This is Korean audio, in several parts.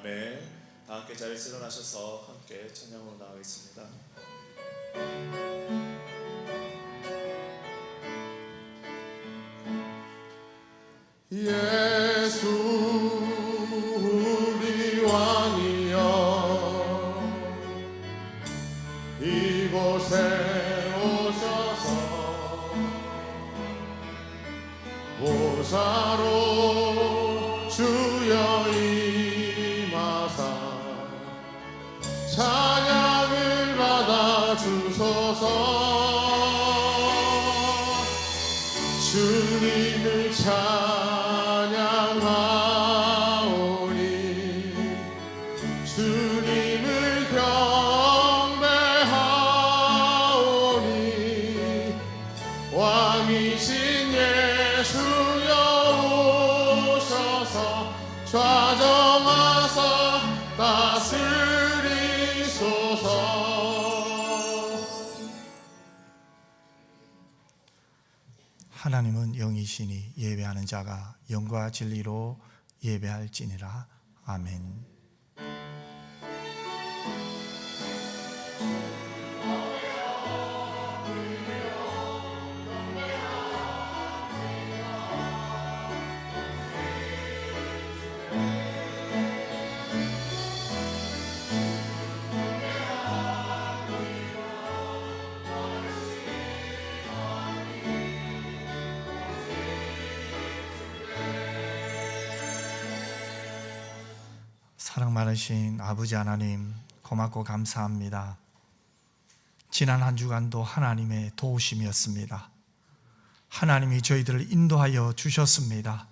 아멘. 다 함께 자리에서 일어나셔서 함께 찬양으로 나가겠습니다. 예수 우리 왕이여, 이곳에 오셔서 보좌로 주여 임하사 찬양을 받아 주소서. 주님을 찬양하오니 주님을 경배하오니 왕이신 예수여 오셔서 좌정하사 다스리소서. 하나님은 영이시니 예배하는 자가 영과 진리로 예배할지니라. 아멘. 사랑 많으신 아버지 하나님, 고맙고 감사합니다. 지난 한 주간도 하나님의 도우심이었습니다. 하나님이 저희들을 인도하여 주셨습니다.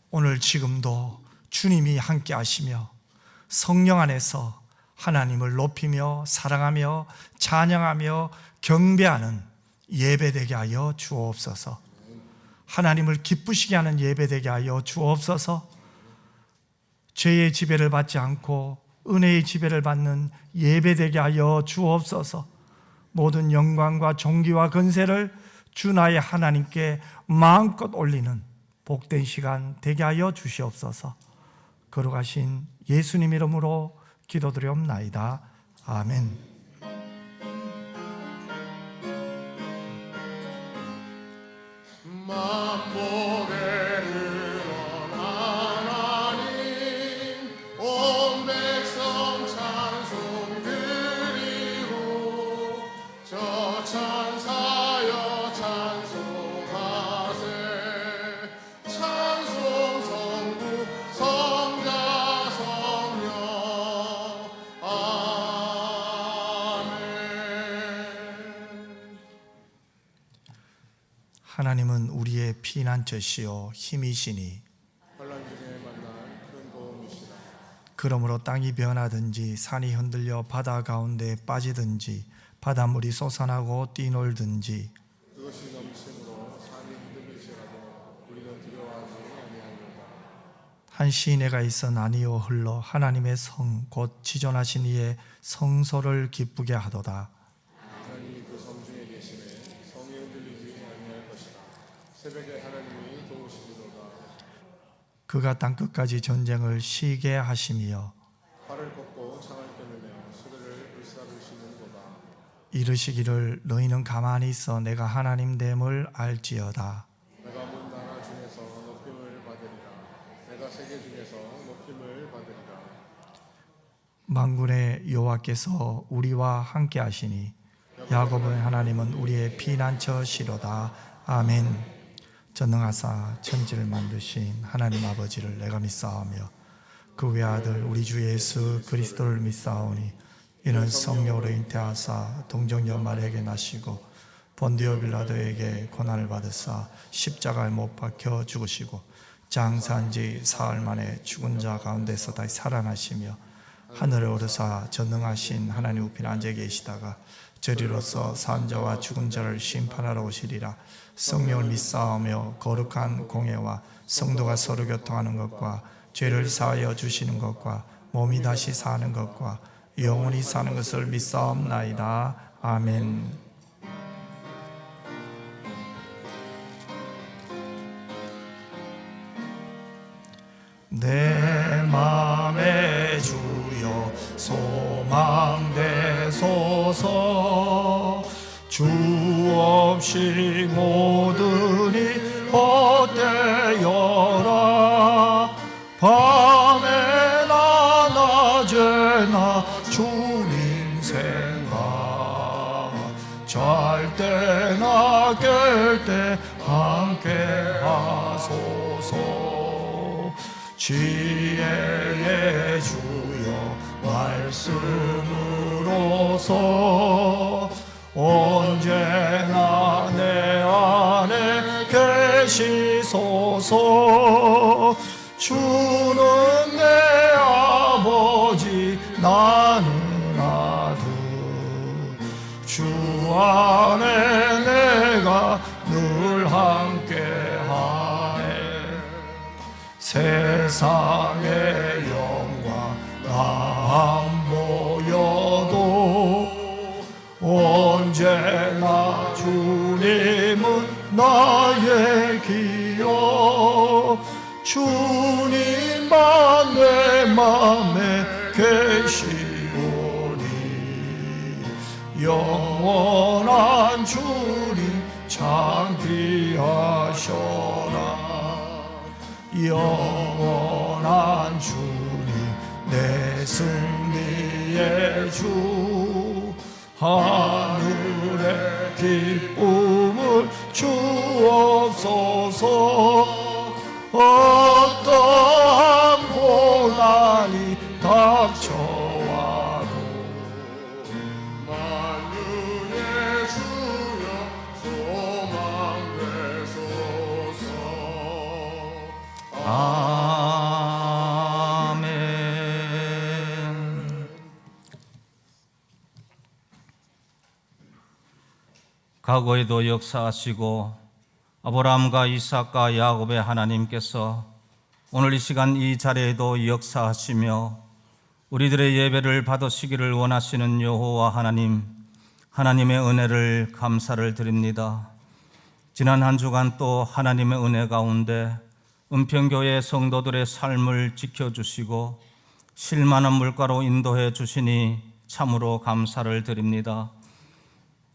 오늘 지금도 주님이 함께 하시며 성령 안에서 하나님을 높이며 사랑하며 찬양하며 경배하는 예배되게 하여 주옵소서. 하나님을 기쁘시게 하는 예배되게 하여 주옵소서. 죄의 지배를 받지 않고 은혜의 지배를 받는 예배되게 하여 주옵소서. 모든 영광과 존귀와 건세를 주 나의 하나님께 마음껏 올리는 복된 시간 되게 하여 주시옵소서. 거룩하신 예수님 이름으로 기도드리옵나이다. 아멘. 하나님은 우리의 피난처시요 힘이시니 환난 중에 만난 큰 도움이시라. 그러므로 땅이 변하든지 산이 흔들려 바다 가운데 빠지든지 바닷물이 솟아나고 뛰놀든지 그것이 넘침으로 산이 흔들릴지라도 우리는 두려워하지 아니하리로다. 한 시내가 있어 나뉘어 흘러 하나님의 성 곧 지존하신 이의 성소를 기쁘게 하도다. 하나님이 그 성 중에 계시네. 성이 흔들리지 아니할 것이다. 새벽에 하나님이 도우시리로다. 그가 땅끝까지 전쟁을 쉬게 하심이여 활을 꺾고 창을 끊으며 수레를 불사르시는도다. 이르시기를 너희는 가만히 있어 내가 하나님 됨을 알지어다. 내가 문 나라 중에서 높임을 받으리라. 내가 세계 중에서 높임을 받으리라. 만군의 여호와께서 우리와 함께 하시니 야곱의 하나님은 우리의 피난처시로다. 아멘. 전능하사 천지를 만드신 하나님 아버지를 내가 믿사오며 그 외아들 우리 주 예수 그리스도를 믿사오니 이는 성령으로 잉태하사 동정녀 마리아에게 나시고 본디오 빌라도에게 고난을 받으사 십자가에 못 박혀 죽으시고 장사한 지 사흘 만에 죽은 자 가운데서 다시 살아나시며 하늘에 오르사 전능하신 하나님 우편 앉아 계시다가 저리로서 산 자와 죽은 자를 심판하러 오시리라. 성령을 믿사오며 거룩한 공예와 성도가 서로 교통하는 것과 죄를 사하여 주시는 것과 몸이 다시 사는 것과 영원히 사는 것을 믿사옵나이다. 아멘. 내 맘에 방대소서. 주 없이 모든이 헛되어라. 밤에나 낮에나 주님 생각, 잘 때나 깰 때 함께 하소서. 지혜의 주여 말씀으로서 언제나 내 안에 계시소서. 주는 내 아버지 나는 아들, 주 안에 내가 늘 함께하네. 세상의 영광 나 안 보여도 언제나 주님은 나의 기여. 주님만 내 맘에 계시오니 영원한 주님 참 귀하셔라. 영원한 주님 내 승리의 주, 하늘의 기쁨을 주옵소서. 어떠한 고난이 닥쳐와도 만유의 주여 소망되소서. 아멘. 과거에도 역사하시고 아브라함과 이삭과 야곱의 하나님께서 오늘 이 시간 이 자리에도 역사하시며 우리들의 예배를 받으시기를 원하시는 여호와 하나님, 하나님의 은혜를 감사를 드립니다. 지난 한 주간 또 하나님의 은혜 가운데 은평교회 성도들의 삶을 지켜주시고 실만한 물가로 인도해 주시니 참으로 감사를 드립니다.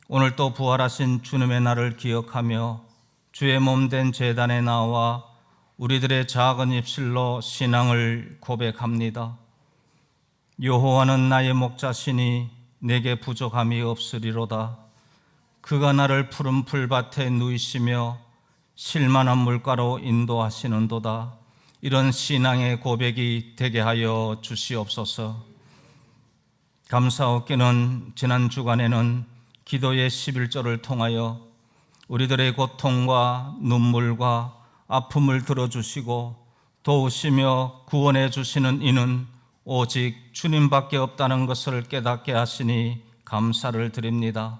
오늘 또 부활하신 주님의 날을 기억하며 주의 몸된 제단에 나와 우리들의 작은 입술로 신앙을 고백합니다. 여호와는 나의 목자시니 내게 부족함이 없으리로다. 그가 나를 푸른 풀밭에 누이시며 실만한 물가로 인도하시는도다. 이런 신앙의 고백이 되게 하여 주시옵소서. 감사옵기는 지난 주간에는 기도의 11절을 통하여 우리들의 고통과 눈물과 아픔을 들어주시고 도우시며 구원해 주시는 이는 오직 주님밖에 없다는 것을 깨닫게 하시니 감사를 드립니다.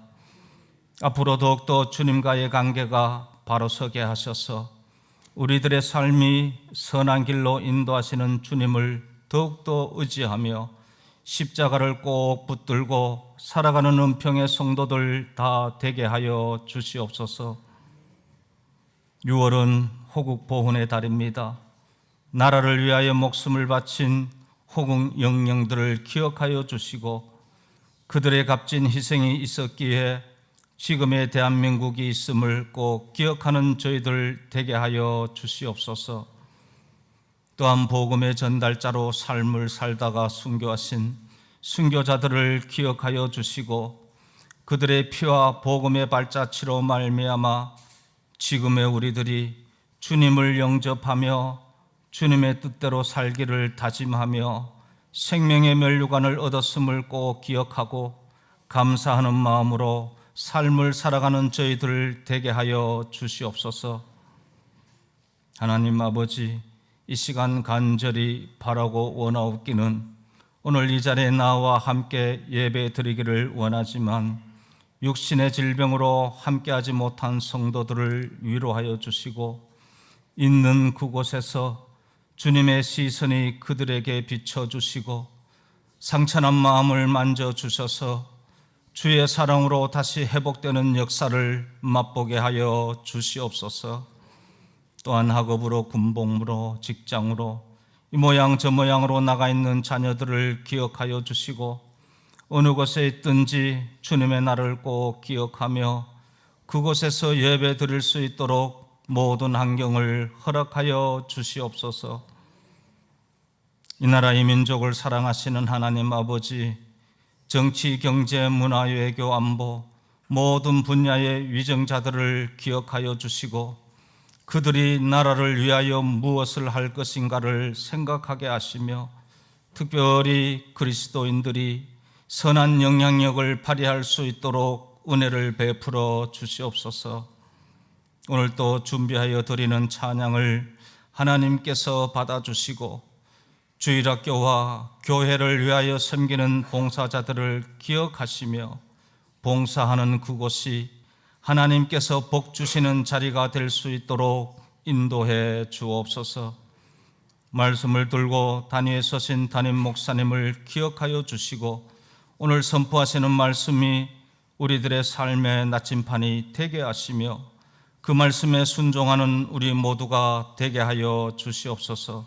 앞으로 더욱더 주님과의 관계가 바로 서게 하셔서 우리들의 삶이 선한 길로 인도하시는 주님을 더욱더 의지하며 십자가를 꼭 붙들고 살아가는 은평의 성도들 다 되게 하여 주시옵소서. 6월은 호국 보훈의 달입니다. 나라를 위하여 목숨을 바친 호국 영령들을 기억하여 주시고 그들의 값진 희생이 있었기에 지금의 대한민국이 있음을 꼭 기억하는 저희들 되게 하여 주시옵소서. 또한 복음의 전달자로 삶을 살다가 순교하신 순교자들을 기억하여 주시고 그들의 피와 복음의 발자취로 말미암아 지금의 우리들이 주님을 영접하며 주님의 뜻대로 살기를 다짐하며 생명의 면류관을 얻었음을 꼭 기억하고 감사하는 마음으로 삶을 살아가는 저희들 되게 하여 주시옵소서. 하나님 아버지, 이 시간 간절히 바라고 원하옵기는 오늘 이 자리에 나와 함께 예배 드리기를 원하지만 육신의 질병으로 함께하지 못한 성도들을 위로하여 주시고 있는 그곳에서 주님의 시선이 그들에게 비춰주시고 상처난 마음을 만져주셔서 주의 사랑으로 다시 회복되는 역사를 맛보게 하여 주시옵소서. 또한 학업으로, 군복무로, 직장으로 이 모양 저 모양으로 나가 있는 자녀들을 기억하여 주시고 어느 곳에 있든지 주님의 날을 꼭 기억하며 그곳에서 예배 드릴 수 있도록 모든 환경을 허락하여 주시옵소서. 이 나라 이 민족을 사랑하시는 하나님 아버지, 정치, 경제, 문화, 외교, 안보 모든 분야의 위정자들을 기억하여 주시고 그들이 나라를 위하여 무엇을 할 것인가를 생각하게 하시며 특별히 그리스도인들이 선한 영향력을 발휘할 수 있도록 은혜를 베풀어 주시옵소서. 오늘 또 준비하여 드리는 찬양을 하나님께서 받아주시고 주일학교와 교회를 위하여 섬기는 봉사자들을 기억하시며 봉사하는 그곳이 하나님께서 복 주시는 자리가 될 수 있도록 인도해 주옵소서. 말씀을 들고 단위에 서신 담임 목사님을 기억하여 주시고 오늘 선포하시는 말씀이 우리들의 삶의 나침판이 되게 하시며 그 말씀에 순종하는 우리 모두가 되게 하여 주시옵소서.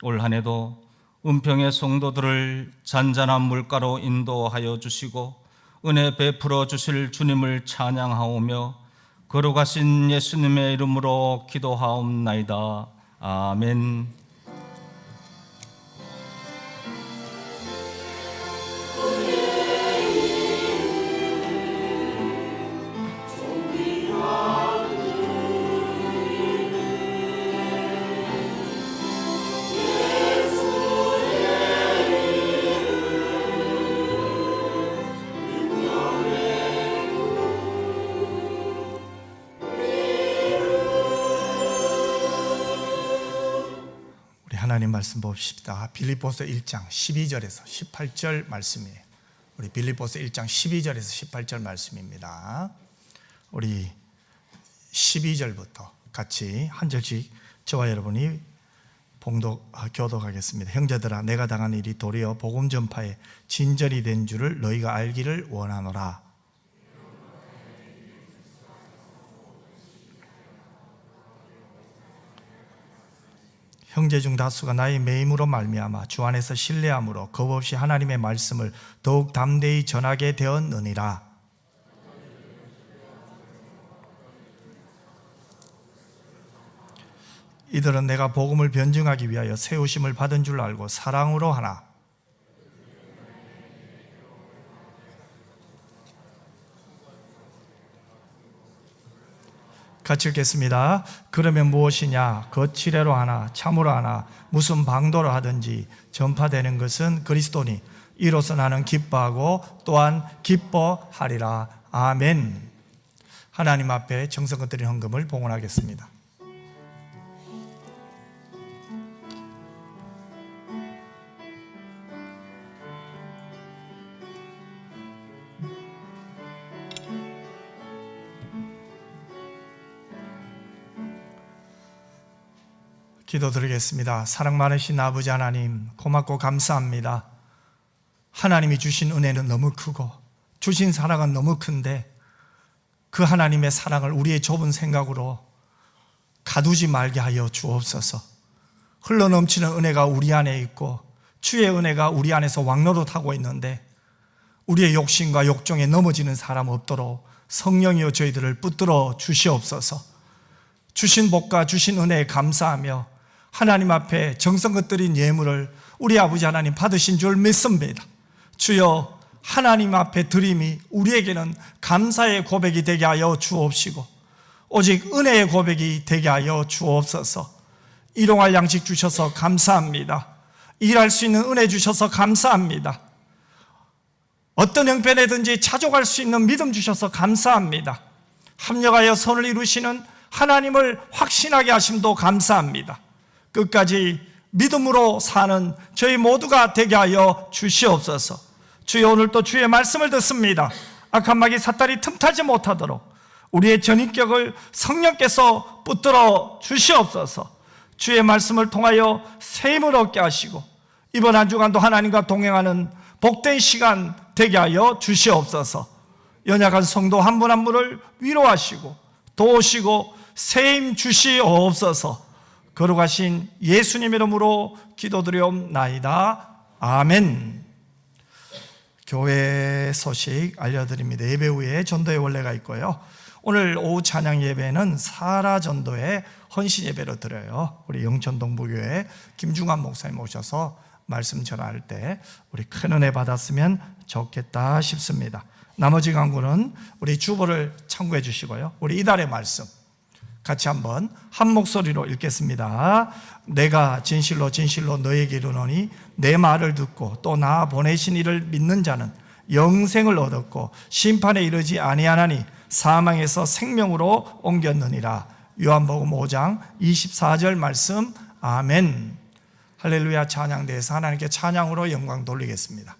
올 한 해도 은평의 성도들을 잔잔한 물가로 인도하여 주시고 은혜 베풀어 주실 주님을 찬양하오며 거룩하신 예수님의 이름으로 기도하옵나이다. 아멘. 하나님 말씀 봅시다. 빌립보서 1장 12절에서 18절 말씀이에요. 우리 빌립보서 1장 12절에서 18절 말씀입니다. 우리 12절부터 같이 한 절씩 저와 여러분이 교독하겠습니다. 형제들아, 내가 당한 일이 도리어 복음 전파에 진전이 된 줄을 너희가 알기를 원하노라. 형제 중 다수가 나의 매임으로 말미암아 주 안에서 신뢰함으로 겁없이 하나님의 말씀을 더욱 담대히 전하게 되었느니라. 이들은 내가 복음을 변증하기 위하여 세우심을 받은 줄 알고 사랑으로 하나. 같이 읽겠습니다. 그러면 무엇이냐? 거칠애로 하나 참으로 하나 무슨 방도로 하든지 전파되는 것은 그리스도니 이로써 나는 기뻐하고 또한 기뻐하리라. 아멘. 하나님 앞에 정성껏 드린 헌금을 봉헌하겠습니다. 기도드리겠습니다. 사랑 많으신 아버지 하나님, 고맙고 감사합니다. 하나님이 주신 은혜는 너무 크고 주신 사랑은 너무 큰데 그 하나님의 사랑을 우리의 좁은 생각으로 가두지 말게 하여 주옵소서. 흘러넘치는 은혜가 우리 안에 있고 주의 은혜가 우리 안에서 왕노릇하고 있는데 우리의 욕심과 욕정에 넘어지는 사람 없도록 성령이여 저희들을 붙들어 주시옵소서. 주신 복과 주신 은혜에 감사하며 하나님 앞에 정성껏 드린 예물을 우리 아버지 하나님 받으신 줄 믿습니다. 주여, 하나님 앞에 드림이 우리에게는 감사의 고백이 되게 하여 주옵시고 오직 은혜의 고백이 되게 하여 주옵소서. 일용할 양식 주셔서 감사합니다. 일할 수 있는 은혜 주셔서 감사합니다. 어떤 형편에든지 차족할 수 있는 믿음 주셔서 감사합니다. 합력하여 선을 이루시는 하나님을 확신하게 하심도 감사합니다. 끝까지 믿음으로 사는 저희 모두가 되게 하여 주시옵소서. 주여, 오늘 또 주의 말씀을 듣습니다. 악한 마귀 사탄이 틈타지 못하도록 우리의 전인격을 성령께서 붙들어 주시옵소서. 주의 말씀을 통하여 새 힘을 얻게 하시고 이번 한 주간도 하나님과 동행하는 복된 시간 되게 하여 주시옵소서. 연약한 성도 한 분 한 분을 위로하시고 도우시고 새 힘 주시옵소서. 거룩하신 예수님 이름으로 기도드리옵나이다. 아멘. 교회 소식 알려드립니다. 예배 후에 전도의 원례가 있고요. 오늘 오후 찬양 예배는 사라 전도의 헌신 예배로 드려요. 우리 영천동부교회 김중환 목사님 오셔서 말씀 전할 때 우리 큰 은혜 받았으면 좋겠다 싶습니다. 나머지 강구는 우리 주보를 참고해 주시고요. 우리 이달의 말씀 같이 한번 한 목소리로 읽겠습니다. 내가 진실로 진실로 너에게 이르노니 내 말을 듣고 또 나 보내신 이를 믿는 자는 영생을 얻었고 심판에 이르지 아니하나니 사망에서 생명으로 옮겼느니라. 요한복음 5장 24절 말씀. 아멘. 할렐루야. 찬양대에서 하나님께 찬양으로 영광 돌리겠습니다.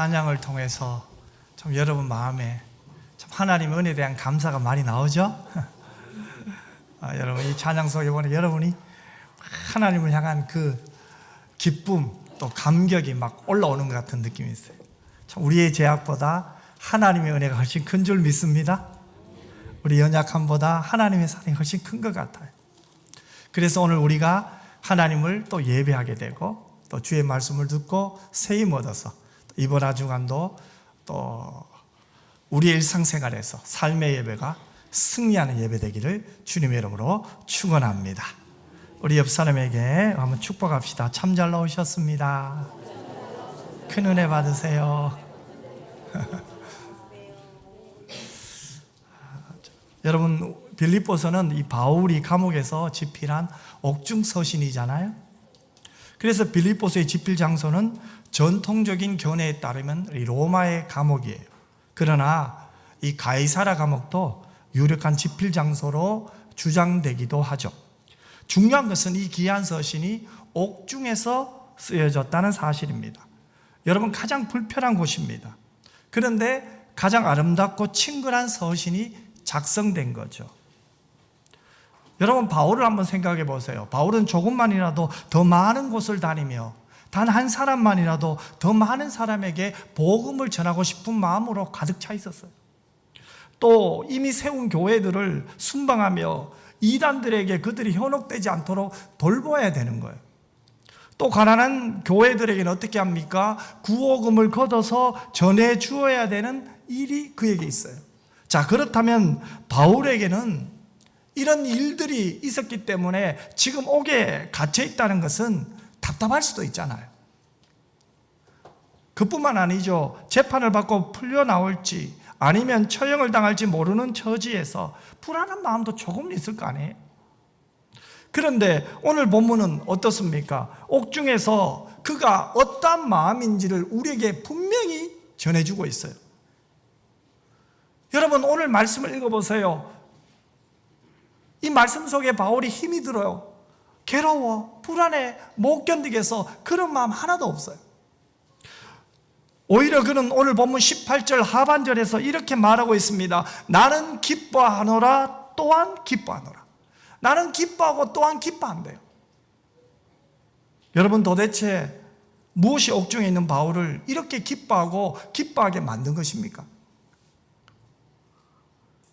찬양을 통해서 참 여러분 마음에 참 하나님의 은혜에 대한 감사가 많이 나오죠? 여러분 이 찬양 속에 보면 여러분이 하나님을 향한 그 기쁨 또 감격이 막 올라오는 것 같은 느낌이 있어요. 참 우리의 죄악보다 하나님의 은혜가 훨씬 큰 줄 믿습니다. 우리 연약함보다 하나님의 사랑이 훨씬 큰 것 같아요. 그래서 오늘 우리가 하나님을 또 예배하게 되고 또 주의 말씀을 듣고 새 힘 얻어서 이번 한 주간도 또 우리의 일상생활에서 삶의 예배가 승리하는 예배 되기를 주님의 이름으로 축원합니다. 우리 옆 사람에게 한번 축복합시다. 참 잘 나오셨습니다. 큰 은혜 받으세요. 여러분 빌립보서는 이 바울이 감옥에서 집필한 옥중 서신이잖아요. 그래서 빌립보서의 집필 장소는 전통적인 견해에 따르면 로마의 감옥이에요. 그러나 이 가이사랴 감옥도 유력한 집필 장소로 주장되기도 하죠. 중요한 것은 이 귀한 서신이 옥중에서 쓰여졌다는 사실입니다. 여러분 가장 불편한 곳입니다. 그런데 가장 아름답고 친근한 서신이 작성된 거죠. 여러분 바울을 한번 생각해 보세요. 바울은 조금만이라도 더 많은 곳을 다니며 단 한 사람만이라도 더 많은 사람에게 복음을 전하고 싶은 마음으로 가득 차 있었어요. 또 이미 세운 교회들을 순방하며 이단들에게 그들이 현혹되지 않도록 돌보아야 되는 거예요. 또 가난한 교회들에게는 어떻게 합니까? 구호금을 걷어서 전해 주어야 되는 일이 그에게 있어요. 자, 그렇다면 바울에게는 이런 일들이 있었기 때문에 지금 옥에 갇혀 있다는 것은 답답할 수도 있잖아요. 그뿐만 아니죠. 재판을 받고 풀려 나올지 아니면 처형을 당할지 모르는 처지에서 불안한 마음도 조금 있을 거 아니에요. 그런데 오늘 본문은 어떻습니까? 옥중에서 그가 어떠한 마음인지를 우리에게 분명히 전해주고 있어요. 여러분 오늘 말씀을 읽어보세요. 이 말씀 속에 바울이 힘이 들어요. 괴로워, 불안해, 못 견디겠어. 그런 마음 하나도 없어요. 오히려 그는 오늘 본문 18절 하반절에서 이렇게 말하고 있습니다. 나는 기뻐하노라 또한 기뻐하노라. 나는 기뻐하고 또한 기뻐한대요. 여러분 도대체 무엇이 옥중에 있는 바울을 이렇게 기뻐하고 기뻐하게 만든 것입니까?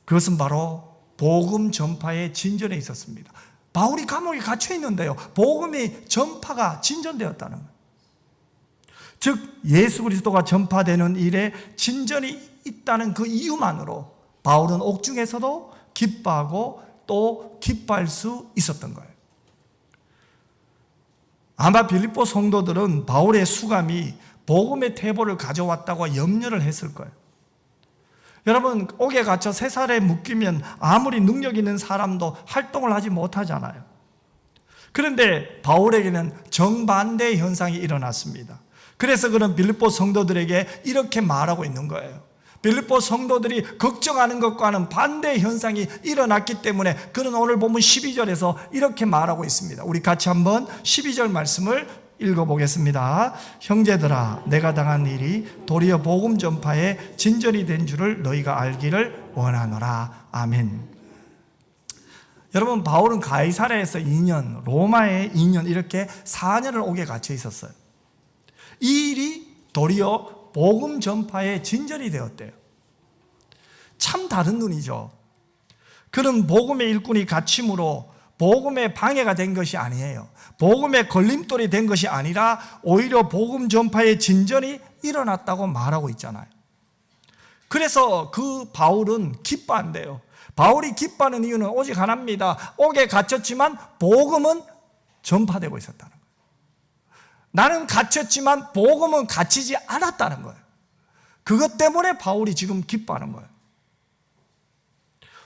그것은 바로 복음 전파의 진전에 있었습니다. 바울이 감옥에 갇혀 있는데요. 복음의 전파가 진전되었다는 거예요. 즉 예수 그리스도가 전파되는 일에 진전이 있다는 그 이유만으로 바울은 옥중에서도 기뻐하고 또 기뻐할 수 있었던 거예요. 아마 빌립보 성도들은 바울의 수감이 복음의 태보를 가져왔다고 염려를 했을 거예요. 여러분 옥에 갇혀 세살에 묶이면 아무리 능력 있는 사람도 활동을 하지 못하잖아요. 그런데 바울에게는 정반대의 현상이 일어났습니다. 그래서 그는 빌립보 성도들에게 이렇게 말하고 있는 거예요. 빌립보 성도들이 걱정하는 것과는 반대의 현상이 일어났기 때문에 그는 오늘 본문 12절에서 이렇게 말하고 있습니다. 우리 같이 한번 12절 말씀을 읽어보겠습니다. 형제들아, 내가 당한 일이 도리어 복음 전파에 진전이 된 줄을 너희가 알기를 원하노라. 아멘. 여러분 바울은 가이사랴에서 2년, 로마에 2년 이렇게 4년을 옥에 갇혀 있었어요. 이 일이 도리어 복음 전파에 진전이 되었대요. 참 다른 눈이죠. 그는 복음의 일꾼이 갇힘으로 복음의 방해가 된 것이 아니에요. 복음의 걸림돌이 된 것이 아니라 오히려 복음 전파의 진전이 일어났다고 말하고 있잖아요. 그래서 그 바울은 기뻐한대요. 바울이 기뻐하는 이유는 오직 하나입니다. 옥에 갇혔지만 복음은 전파되고 있었다는 거예요. 나는 갇혔지만 복음은 갇히지 않았다는 거예요. 그것 때문에 바울이 지금 기뻐하는 거예요.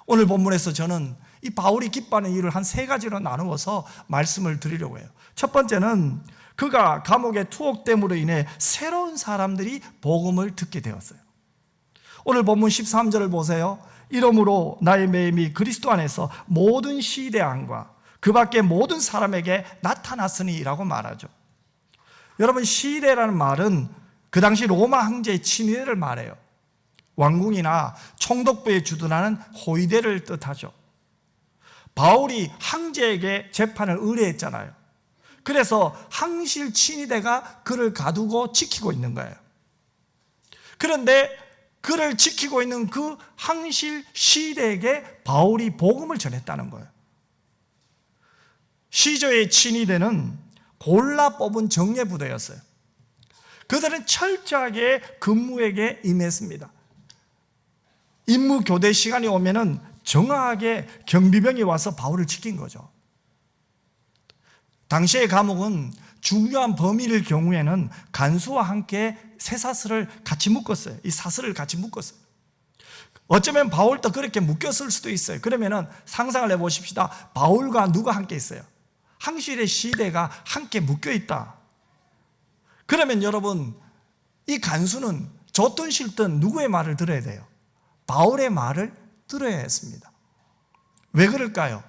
오늘 본문에서 저는 이 바울이 기뻐하는 이유를 한 3가지로 나누어서 말씀을 드리려고 해요. 첫 번째는 그가 감옥에 투옥됨으로 인해 새로운 사람들이 복음을 듣게 되었어요. 오늘 본문 13절을 보세요. 이러므로 나의 매임이 그리스도 안에서 모든 시대안과 그 밖에 모든 사람에게 나타났으니 라고 말하죠. 여러분 시대라는 말은 그 당시 로마 황제의 친위대를 말해요. 왕궁이나 총독부에 주둔하는 호위대를 뜻하죠. 바울이 황제에게 재판을 의뢰했잖아요. 그래서 황실 친위대가 그를 가두고 지키고 있는 거예요. 그런데 그를 지키고 있는 그 황실 시대에게 바울이 복음을 전했다는 거예요. 시저의 친위대는 골라 뽑은 정예부대였어요. 그들은 철저하게 근무에게 임했습니다. 임무 교대 시간이 오면은 정확하게 경비병이 와서 바울을 지킨 거죠. 당시의 감옥은 중요한 범인일 경우에는 간수와 함께 쇠사슬을 같이 묶었어요. 이 사슬을 같이 묶었어요. 어쩌면 바울도 그렇게 묶였을 수도 있어요. 그러면은 상상을 해보십시다. 바울과 누가 함께 있어요? 황실의 시대가 함께 묶여 있다. 그러면 여러분, 이 간수는 좋든 싫든 누구의 말을 들어야 돼요? 바울의 말을 들어야 했습니다. 왜 그럴까요?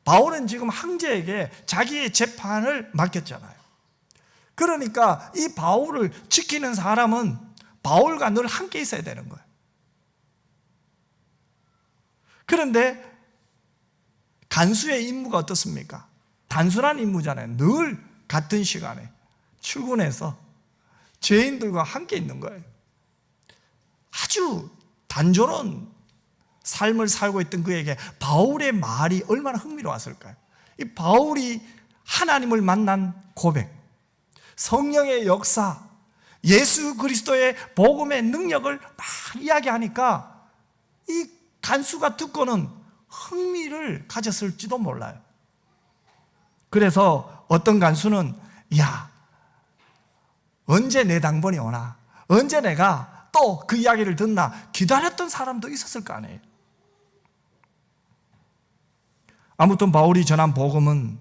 바울은 지금 황제에게 자기의 재판을 맡겼잖아요. 그러니까 이 바울을 지키는 사람은 바울과 늘 함께 있어야 되는 거예요. 그런데 간수의 임무가 어떻습니까? 단순한 임무잖아요. 늘 같은 시간에 출근해서 죄인들과 함께 있는 거예요. 아주 단조로운 삶을 살고 있던 그에게 바울의 말이 얼마나 흥미로웠을까요? 이 바울이 하나님을 만난 고백, 성령의 역사, 예수 그리스도의 복음의 능력을 막 이야기하니까 이 간수가 듣고는 흥미를 가졌을지도 몰라요. 그래서 어떤 간수는 야, 언제 내 당번이 오나, 언제 내가 또 그 이야기를 듣나 기다렸던 사람도 있었을 거 아니에요. 아무튼 바울이 전한 복음은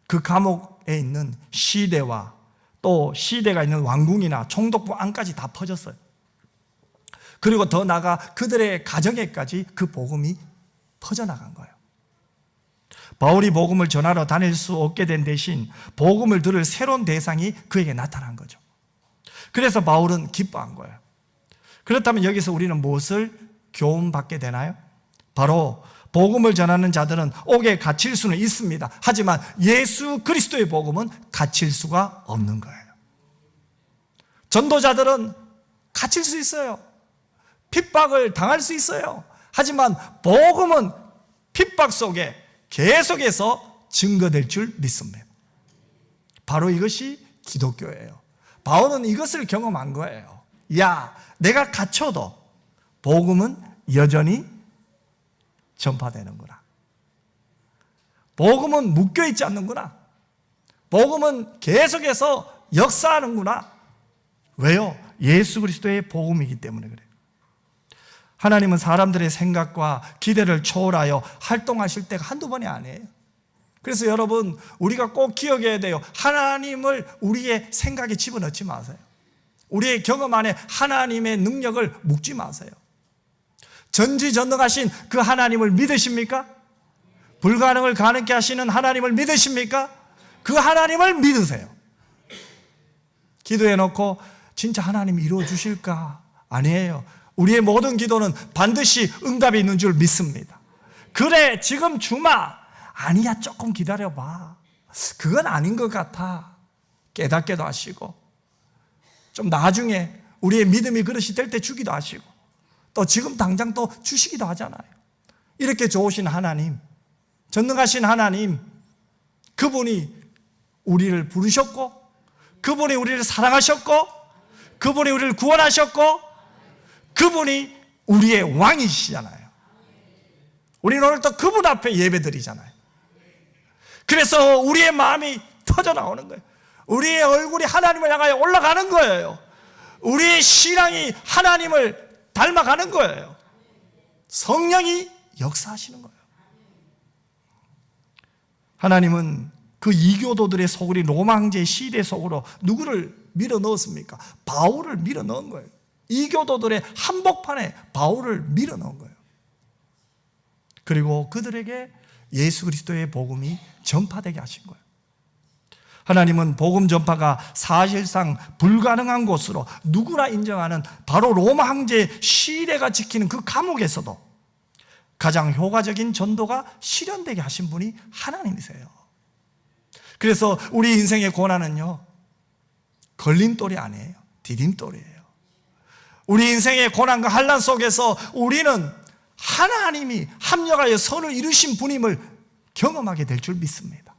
그 감옥에 있는 시대와 또 시대가 있는 왕궁이나 총독부 안까지 다 퍼졌어요. 그리고 더 나아가 그들의 가정에까지 그 복음이 퍼져나간 거예요. 바울이 복음을 전하러 다닐 수 없게 된 대신 복음을 들을 새로운 대상이 그에게 나타난 거죠. 그래서 바울은 기뻐한 거예요. 그렇다면 여기서 우리는 무엇을 교훈받게 되나요? 바로 복음을 전하는 자들은 옥에 갇힐 수는 있습니다. 하지만 예수 그리스도의 복음은 갇힐 수가 없는 거예요. 전도자들은 갇힐 수 있어요. 핍박을 당할 수 있어요. 하지만 복음은 핍박 속에 계속해서 증거될 줄 믿습니다. 바로 이것이 기독교예요. 바울은 이것을 경험한 거예요. 야, 내가 갇혀도 복음은 여전히 전파되는구나. 복음은 묶여있지 않는구나. 복음은 계속해서 역사하는구나. 왜요? 예수 그리스도의 복음이기 때문에 그래요. 하나님은 사람들의 생각과 기대를 초월하여 활동하실 때가 한두 번이 아니에요. 그래서 여러분, 우리가 꼭 기억해야 돼요. 하나님을 우리의 생각에 집어넣지 마세요. 우리의 경험 안에 하나님의 능력을 묻지 마세요. 전지전능하신 그 하나님을 믿으십니까? 불가능을 가능케 하시는 하나님을 믿으십니까? 그 하나님을 믿으세요. 기도해놓고 진짜 하나님이 이루어 주실까? 아니에요. 우리의 모든 기도는 반드시 응답이 있는 줄 믿습니다. 그래, 지금 주마. 아니야, 조금 기다려봐. 그건 아닌 것 같아. 깨닫게도 하시고, 좀 나중에 우리의 믿음이 그릇이 될 때 주기도 하시고, 또 지금 당장 또 주시기도 하잖아요. 이렇게 좋으신 하나님, 전능하신 하나님, 그분이 우리를 부르셨고, 그분이 우리를 사랑하셨고, 그분이 우리를 구원하셨고, 그분이 우리의 왕이시잖아요. 우리는 오늘 또 그분 앞에 예배드리잖아요. 그래서 우리의 마음이 터져 나오는 거예요. 우리의 얼굴이 하나님을 향하여 올라가는 거예요. 우리의 신앙이 하나님을 닮아가는 거예요. 성령이 역사하시는 거예요. 하나님은 그 이교도들의 속으로 로마 황제의 시대 속으로 누구를 밀어 넣었습니까? 바울을 밀어 넣은 거예요. 이교도들의 한복판에 바울을 밀어 넣은 거예요. 그리고 그들에게 예수 그리스도의 복음이 전파되게 하신 거예요. 하나님은 복음 전파가 사실상 불가능한 곳으로 누구나 인정하는 바로 로마 황제 시레가 지키는 그 감옥에서도 가장 효과적인 전도가 실현되게 하신 분이 하나님이세요. 그래서 우리 인생의 고난은요, 걸림돌이 아니에요. 디딤돌이에요. 우리 인생의 고난과 환난 속에서 우리는 하나님이 합력하여 선을 이루신 분임을 경험하게 될 줄 믿습니다.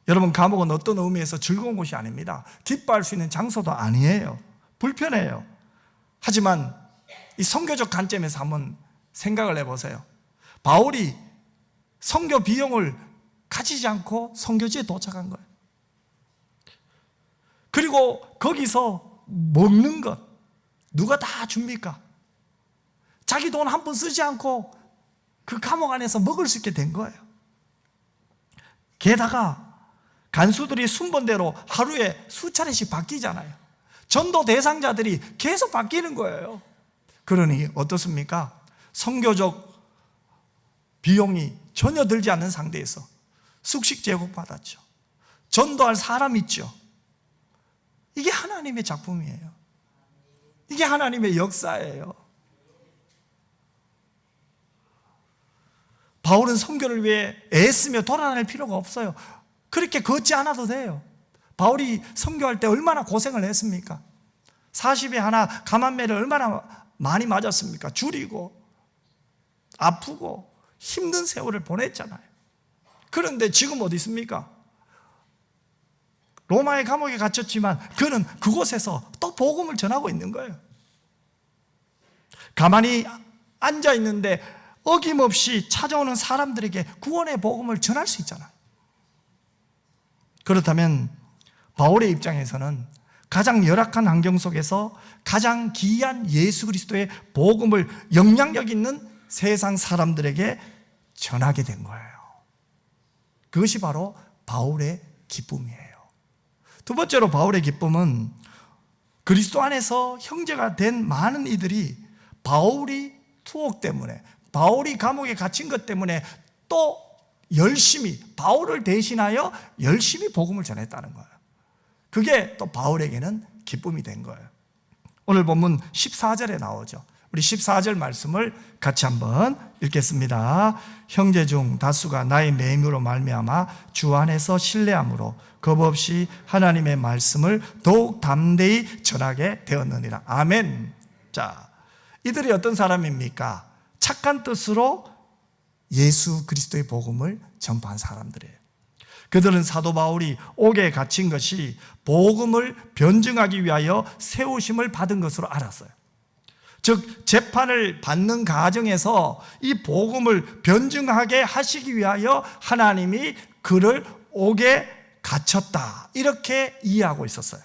여러분, 감옥은 어떤 의미에서 즐거운 곳이 아닙니다. 기뻐할 수 있는 장소도 아니에요. 불편해요. 하지만 이 선교적 관점에서 한번 생각을 해보세요. 바울이 선교 비용을 가지지 않고 선교지에 도착한 거예요. 그리고 거기서 먹는 것 누가 다 줍니까? 자기 돈 한 푼 쓰지 않고 그 감옥 안에서 먹을 수 있게 된 거예요. 게다가 간수들이 순번대로 하루에 수차례씩 바뀌잖아요. 전도 대상자들이 계속 바뀌는 거예요. 그러니 어떻습니까? 선교적 비용이 전혀 들지 않는 상태에서 숙식 제공받았죠. 전도할 사람 있죠. 이게 하나님의 작품이에요. 이게 하나님의 역사예요. 바울은 선교를 위해 애쓰며 돌아다닐 필요가 없어요. 그렇게 걷지 않아도 돼요. 바울이 선교할 때 얼마나 고생을 했습니까? 40에 하나 감한매를 얼마나 많이 맞았습니까? 줄이고 아프고 힘든 세월을 보냈잖아요. 그런데 지금 어디 있습니까? 로마의 감옥에 갇혔지만 그는 그곳에서 또 복음을 전하고 있는 거예요. 가만히 앉아 있는데 어김없이 찾아오는 사람들에게 구원의 복음을 전할 수 있잖아요. 그렇다면 바울의 입장에서는 가장 열악한 환경 속에서 가장 귀한 예수 그리스도의 복음을 영향력 있는 세상 사람들에게 전하게 된 거예요. 그것이 바로 바울의 기쁨이에요. 두 번째로 바울의 기쁨은 그리스도 안에서 형제가 된 많은 이들이 바울이 투옥 때문에, 바울이 감옥에 갇힌 것 때문에 또 열심히 바울을 대신하여 열심히 복음을 전했다는 거예요. 그게 또 바울에게는 기쁨이 된 거예요. 오늘 본문 14절에 나오죠. 우리 14절 말씀을 같이 한번 읽겠습니다. 형제 중 다수가 나의 매임으로 말미암아 주 안에서 신뢰함으로 겁없이 하나님의 말씀을 더욱 담대히 전하게 되었느니라. 아멘. 자, 이들이 어떤 사람입니까? 착한 뜻으로 예수 그리스도의 복음을 전파한 사람들이에요. 그들은 사도 바울이 옥에 갇힌 것이 복음을 변증하기 위하여 세우심을 받은 것으로 알았어요. 즉 재판을 받는 과정에서 이 복음을 변증하게 하시기 위하여 하나님이 그를 옥에 갇혔다, 이렇게 이해하고 있었어요.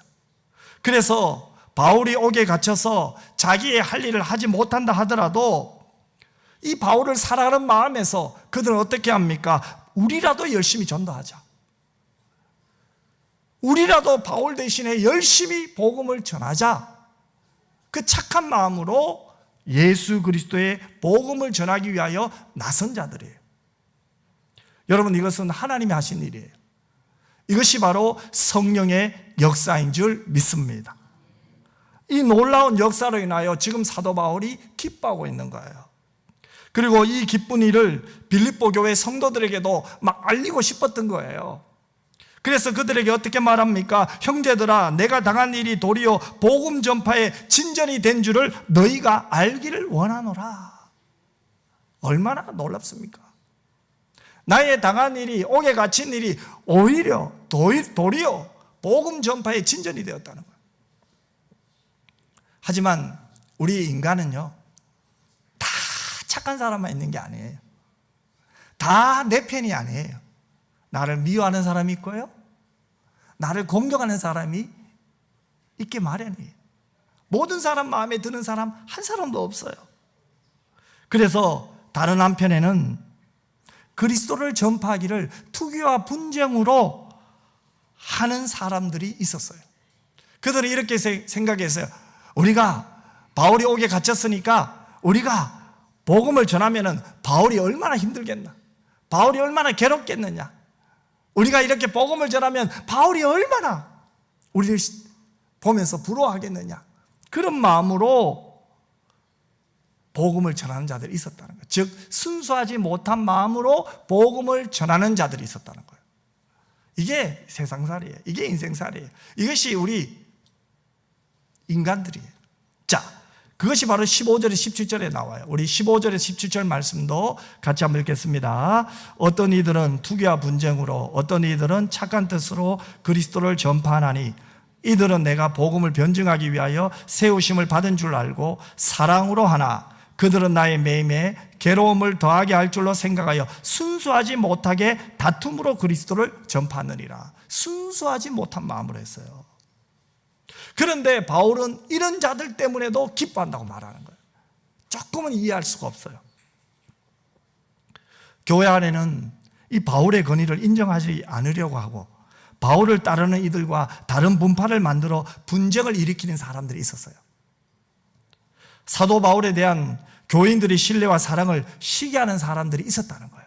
그래서 바울이 옥에 갇혀서 자기의 할 일을 하지 못한다 하더라도 이 바울을 사랑하는 마음에서 그들은 어떻게 합니까? 우리라도 열심히 전도하자. 우리라도 바울 대신에 열심히 복음을 전하자. 그 착한 마음으로 예수 그리스도의 복음을 전하기 위하여 나선 자들이에요. 여러분, 이것은 하나님이 하신 일이에요. 이것이 바로 성령의 역사인 줄 믿습니다. 이 놀라운 역사로 인하여 지금 사도 바울이 기뻐하고 있는 거예요. 그리고 이 기쁜 일을 빌립보 교회 성도들에게도 막 알리고 싶었던 거예요. 그래서 그들에게 어떻게 말합니까? 형제들아, 내가 당한 일이 도리어 복음 전파의 진전이 된 줄을 너희가 알기를 원하노라. 얼마나 놀랍습니까? 나의 당한 일이, 옥에 갇힌 일이 오히려 도리어 복음 전파의 진전이 되었다는 거예요. 하지만 우리 인간은요, 다 착한 사람만 있는 게 아니에요. 다 내 편이 아니에요. 나를 미워하는 사람이 있고요, 나를 공격하는 사람이 있기 마련이에요. 모든 사람 마음에 드는 사람 한 사람도 없어요. 그래서 다른 한편에는 그리스도를 전파하기를 투기와 분쟁으로 하는 사람들이 있었어요. 그들은 이렇게 생각했어요. 우리가 바울이 옥에 갇혔으니까 우리가 복음을 전하면은 바울이 얼마나 힘들겠나, 바울이 얼마나 괴롭겠느냐, 우리가 이렇게 복음을 전하면 바울이 얼마나 우리를 보면서 부러워하겠느냐. 그런 마음으로 복음을 전하는 자들이 있었다는 거예요. 즉 순수하지 못한 마음으로 복음을 전하는 자들이 있었다는 거예요. 이게 세상살이에요. 이게 인생살이에요. 이것이 우리 인간들이에요. 자, 그것이 바로 15절에 17절에 나와요. 우리 15절에 17절 말씀도 같이 한번 읽겠습니다. 어떤 이들은 투기와 분쟁으로, 어떤 이들은 착한 뜻으로 그리스도를 전파하나니 이들은 내가 복음을 변증하기 위하여 세우심을 받은 줄 알고 사랑으로 하나 그들은 나의 매임에 괴로움을 더하게 할 줄로 생각하여 순수하지 못하게 다툼으로 그리스도를 전파하느니라. 순수하지 못한 마음으로 했어요. 그런데 바울은 이런 자들 때문에도 기뻐한다고 말하는 거예요. 조금은 이해할 수가 없어요. 교회 안에는 이 바울의 권위를 인정하지 않으려고 하고 바울을 따르는 이들과 다른 분파를 만들어 분쟁을 일으키는 사람들이 있었어요. 사도 바울에 대한 교인들의 신뢰와 사랑을 시기하는 사람들이 있었다는 거예요.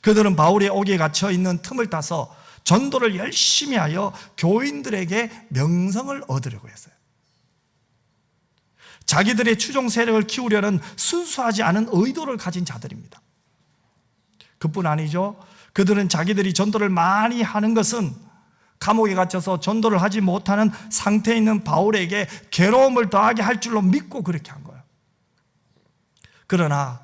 그들은 바울의 옥에 갇혀 있는 틈을 타서 전도를 열심히 하여 교인들에게 명성을 얻으려고 했어요. 자기들의 추종 세력을 키우려는 순수하지 않은 의도를 가진 자들입니다. 그뿐 아니죠. 그들은 자기들이 전도를 많이 하는 것은 감옥에 갇혀서 전도를 하지 못하는 상태에 있는 바울에게 괴로움을 더하게 할 줄로 믿고 그렇게 한 거예요. 그러나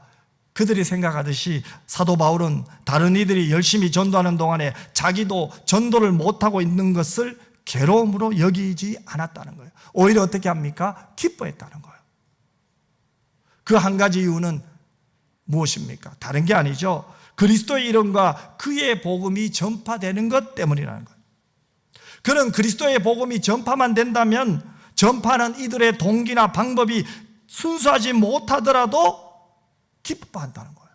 그들이 생각하듯이 사도 바울은 다른 이들이 열심히 전도하는 동안에 자기도 전도를 못하고 있는 것을 괴로움으로 여기지 않았다는 거예요. 오히려 어떻게 합니까? 기뻐했다는 거예요. 그 한 가지 이유는 무엇입니까? 다른 게 아니죠. 그리스도의 이름과 그의 복음이 전파되는 것 때문이라는 거예요. 그는 그리스도의 복음이 전파만 된다면 전파하는 이들의 동기나 방법이 순수하지 못하더라도 기뻐한다는 거예요.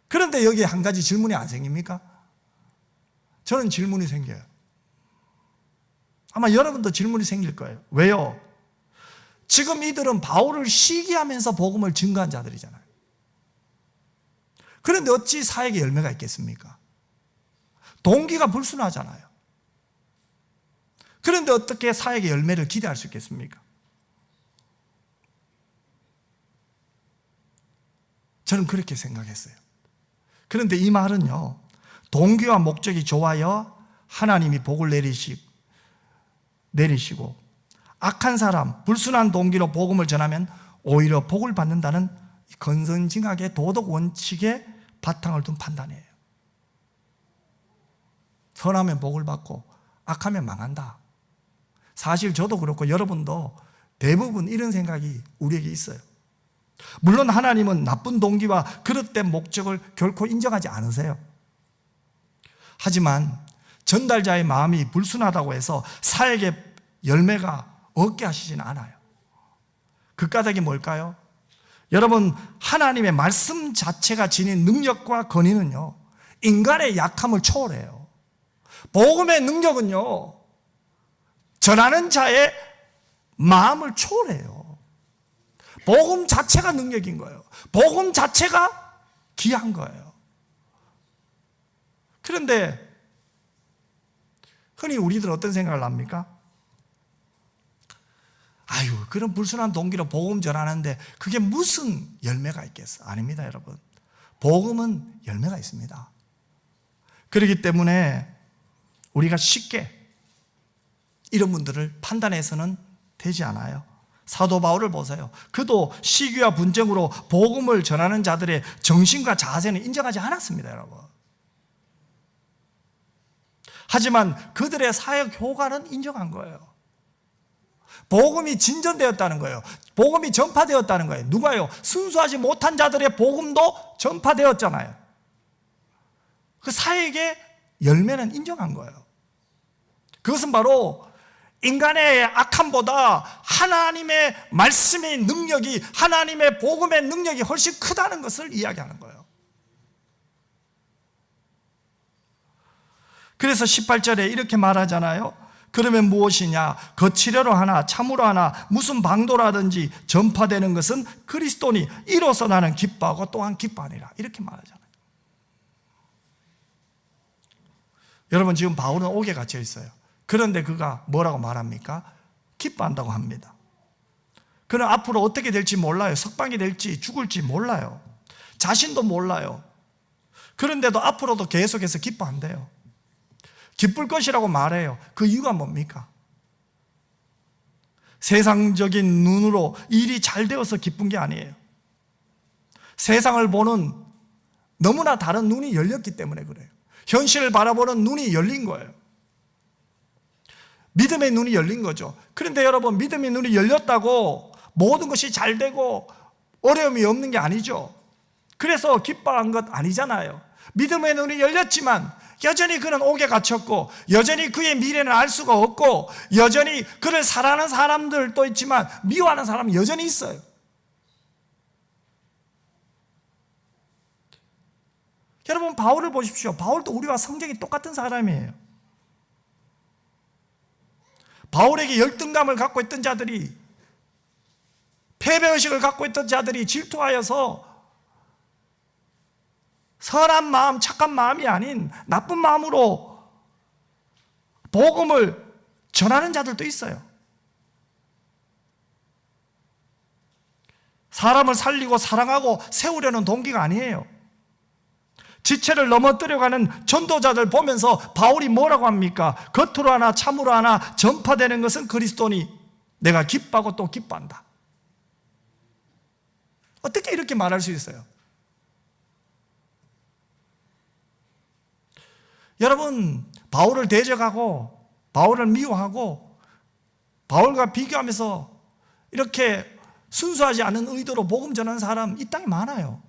그런데 여기에 한 가지 질문이 안 생깁니까? 저는 질문이 생겨요. 아마 여러분도 질문이 생길 거예요. 왜요? 지금 이들은 바울을 시기하면서 복음을 증거한 자들이잖아요. 그런데 어찌 사역에 열매가 있겠습니까? 동기가 불순하잖아요. 그런데 어떻게 사역의 열매를 기대할 수 있겠습니까? 저는 그렇게 생각했어요. 그런데 이 말은요, 동기와 목적이 좋아야 하나님이 복을 내리시고 악한 사람, 불순한 동기로 복음을 전하면 오히려 복을 받는다는 건선징악의 도덕 원칙에 바탕을 둔 판단이에요. 선하면 복을 받고 악하면 망한다. 사실 저도 그렇고 여러분도 대부분 이런 생각이 우리에게 있어요. 물론 하나님은 나쁜 동기와 그릇된 목적을 결코 인정하지 않으세요. 하지만 전달자의 마음이 불순하다고 해서 사역의 열매가 없게 하시지는 않아요. 그 까닭이 뭘까요? 여러분, 하나님의 말씀 자체가 지닌 능력과 권위는요, 인간의 약함을 초월해요. 복음의 능력은요, 전하는 자의 마음을 초월해요. 복음 자체가 능력인 거예요. 복음 자체가 귀한 거예요. 그런데 흔히 우리들은 어떤 생각을 합니까? 아유, 그런 불순한 동기로 복음 전하는데 그게 무슨 열매가 있겠어? 아닙니다, 여러분. 복음은 열매가 있습니다. 그렇기 때문에 우리가 쉽게 이런 분들을 판단해서는 되지 않아요. 사도 바울을 보세요. 그도 시기와 분쟁으로 복음을 전하는 자들의 정신과 자세는 인정하지 않았습니다, 여러분. 하지만 그들의 사역 효과는 인정한 거예요. 복음이 진전되었다는 거예요. 복음이 전파되었다는 거예요. 누가요? 순수하지 못한 자들의 복음도 전파되었잖아요. 그 사역의 열매는 인정한 거예요. 그것은 바로 인간의 악함보다 하나님의 말씀의 능력이, 하나님의 복음의 능력이 훨씬 크다는 것을 이야기하는 거예요. 그래서 18절에 이렇게 말하잖아요. 그러면 무엇이냐? 거칠어로 하나 참으로 하나 무슨 방도라든지 전파되는 것은 그리스도니 이로써 나는 기뻐하고 또한 기뻐하니라. 이렇게 말하잖아요. 여러분 지금 바울은 옥에 갇혀 있어요. 그런데 그가 뭐라고 말합니까? 기뻐한다고 합니다. 그는 앞으로 어떻게 될지 몰라요. 석방이 될지 죽을지 몰라요. 자신도 몰라요. 그런데도 앞으로도 계속해서 기뻐한대요. 기쁠 것이라고 말해요. 그 이유가 뭡니까? 세상적인 눈으로 일이 잘 되어서 기쁜 게 아니에요. 세상을 보는 너무나 다른 눈이 열렸기 때문에 그래요. 현실을 바라보는 눈이 열린 거예요. 믿음의 눈이 열린 거죠. 그런데 여러분, 믿음의 눈이 열렸다고 모든 것이 잘 되고 어려움이 없는 게 아니죠. 그래서 기뻐한 것 아니잖아요. 믿음의 눈이 열렸지만 여전히 그는 옥에 갇혔고, 여전히 그의 미래는 알 수가 없고, 여전히 그를 사랑하는 사람들도 있지만 미워하는 사람은 여전히 있어요. 여러분, 바울을 보십시오. 바울도 우리와 성격이 똑같은 사람이에요. 바울에게 열등감을 갖고 있던 자들이, 패배의식을 갖고 있던 자들이 질투하여서 선한 마음, 착한 마음이 아닌 나쁜 마음으로 복음을 전하는 자들도 있어요. 사람을 살리고 사랑하고 세우려는 동기가 아니에요. 지체를 넘어뜨려가는 전도자들 보면서 바울이 뭐라고 합니까? 겉으로 하나 참으로 하나 전파되는 것은 그리스도니 내가 기뻐하고 또 기뻐한다. 어떻게 이렇게 말할 수 있어요? 여러분, 바울을 대적하고 바울을 미워하고 바울과 비교하면서 이렇게 순수하지 않은 의도로 복음 전하는 사람 이 땅에 많아요.